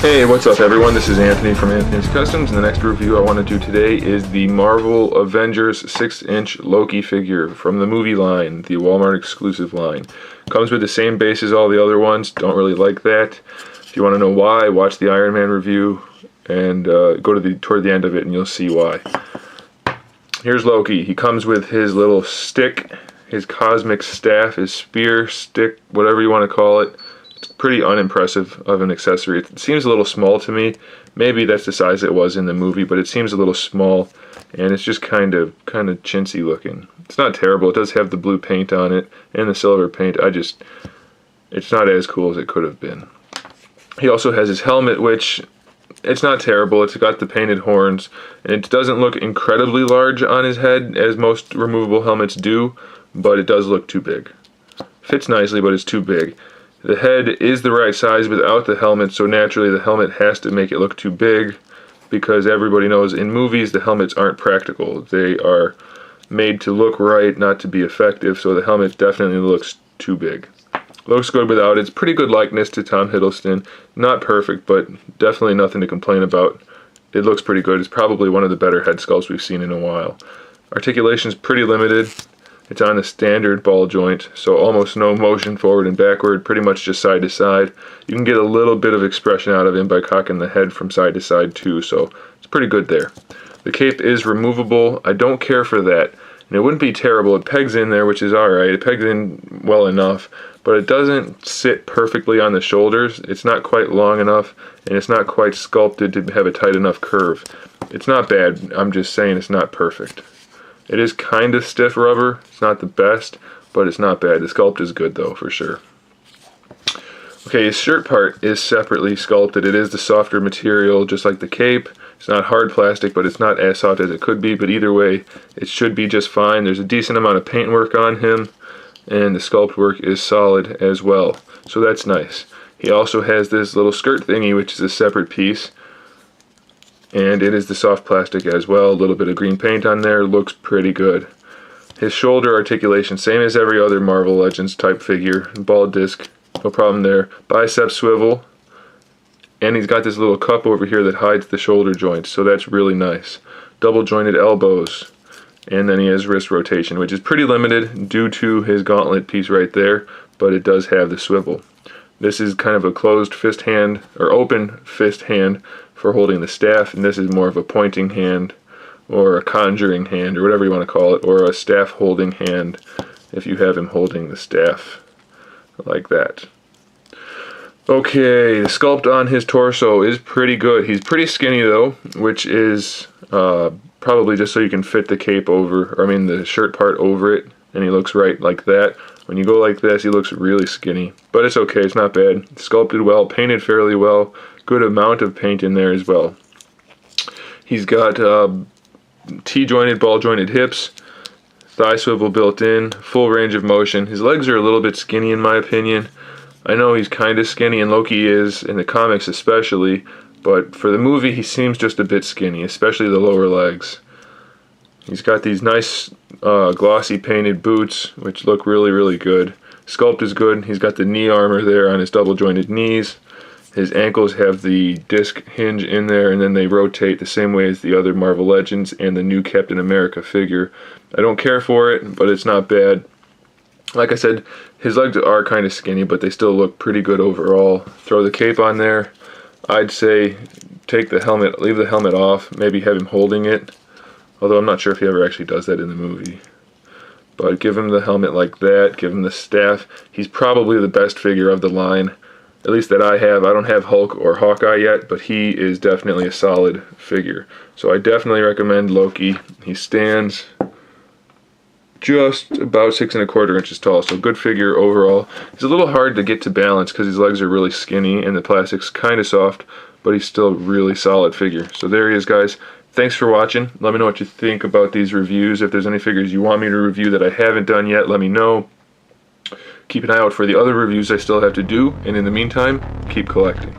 Hey, what's up everyone? This is Anthony from Anthony's Customs, and the next review I want to do today is the Marvel Avengers 6-inch Loki figure from the movie line, the Walmart exclusive line. Comes with the same base as all the other ones. Don't really like that. If you want to know why, watch the Iron Man review and go to toward the end of it and you'll see why. Here's Loki. He comes with his little stick, his cosmic staff, his spear, stick, whatever you want to call it. Pretty unimpressive of an accessory. It seems a little small to me. Maybe that's the size it was in the movie, but it seems a little small, and it's just kind of chintzy looking. It's not terrible. It does have the blue paint on it and the silver paint. It's not as cool as it could have been. He also has his helmet, which it's not terrible. It's got the painted horns, and it doesn't look incredibly large on his head as most removable helmets do, but it does look too big. Fits nicely, but it's too big. The head is the right size without the helmet, so naturally the helmet has to make it look too big, because everybody knows in movies the helmets aren't practical. They are made to look right, not to be effective, so the helmet definitely looks too big. Looks good without it. It's pretty good likeness to Tom Hiddleston. Not perfect, but definitely nothing to complain about. It looks pretty good. It's probably one of the better head sculpts we've seen in a while. Articulation is pretty limited. It's on a standard ball joint, so almost no motion forward and backward, pretty much just side to side. You can get a little bit of expression out of him by cocking the head from side to side too, so it's pretty good there. The cape is removable. I don't care for that, and it wouldn't be terrible. It pegs in there, which is alright. It pegs in well enough, but it doesn't sit perfectly on the shoulders. It's not quite long enough, and it's not quite sculpted to have a tight enough curve. It's not bad. I'm just saying it's not perfect. It is kind of stiff rubber. It's not the best, but it's not bad. The sculpt is good though, for sure. Okay, his shirt part is separately sculpted. It is the softer material, just like the cape. It's not hard plastic, but it's not as soft as it could be, but either way, it should be just fine. There's a decent amount of paint work on him, and the sculpt work is solid as well, so that's nice. He also has this little skirt thingy, which is a separate piece, and it is the soft plastic as well. A little bit of green paint on there. Looks pretty good. His shoulder articulation, same as every other Marvel Legends type figure. Ball disc, no problem there. Bicep swivel, and he's got this little cup over here that hides the shoulder joints, so that's really nice. Double jointed elbows, and then he has wrist rotation, which is pretty limited due to his gauntlet piece right there, but it does have the swivel. This is kind of a closed fist hand, or open fist hand, for holding the staff, and this is more of a pointing hand or a conjuring hand or whatever you want to call it, or a staff holding hand if you have him holding the staff like that. Okay, the sculpt on his torso is pretty good. He's pretty skinny though, which is probably just so you can fit the cape over, or I mean the shirt part over it, and he looks right like that. When you go like this, he looks really skinny, but it's okay, it's not bad. Sculpted well, painted fairly well, good amount of paint in there as well. He's got T-jointed, ball-jointed hips, thigh swivel built in, full range of motion. His legs are a little bit skinny in my opinion. I know he's kind of skinny, and Loki is, in the comics especially, but for the movie he seems just a bit skinny, especially the lower legs. He's got these nice glossy painted boots, which look really, really good. Sculpt is good. He's got the knee armor there on his double jointed knees. His ankles have the disc hinge in there, and then they rotate the same way as the other Marvel Legends and the new Captain America figure. I don't care for it, but it's not bad. Like I said, his legs are kind of skinny, but they still look pretty good overall. Throw the cape on there. I'd say take the helmet, leave the helmet off, maybe have him holding it. Although I'm not sure if he ever actually does that in the movie. But give him the helmet like that, give him the staff. He's probably the best figure of the line, at least that I have. I don't have Hulk or Hawkeye yet, but he is definitely a solid figure. So I definitely recommend Loki. He stands just about 6 1/4 inches tall, so good figure overall. He's a little hard to get to balance because his legs are really skinny and the plastic's kind of soft, but he's still a really solid figure. So there he is, guys. Thanks for watching. Let me know what you think about these reviews. If there's any figures you want me to review that I haven't done yet, let me know. Keep an eye out for the other reviews I still have to do, and in the meantime, keep collecting.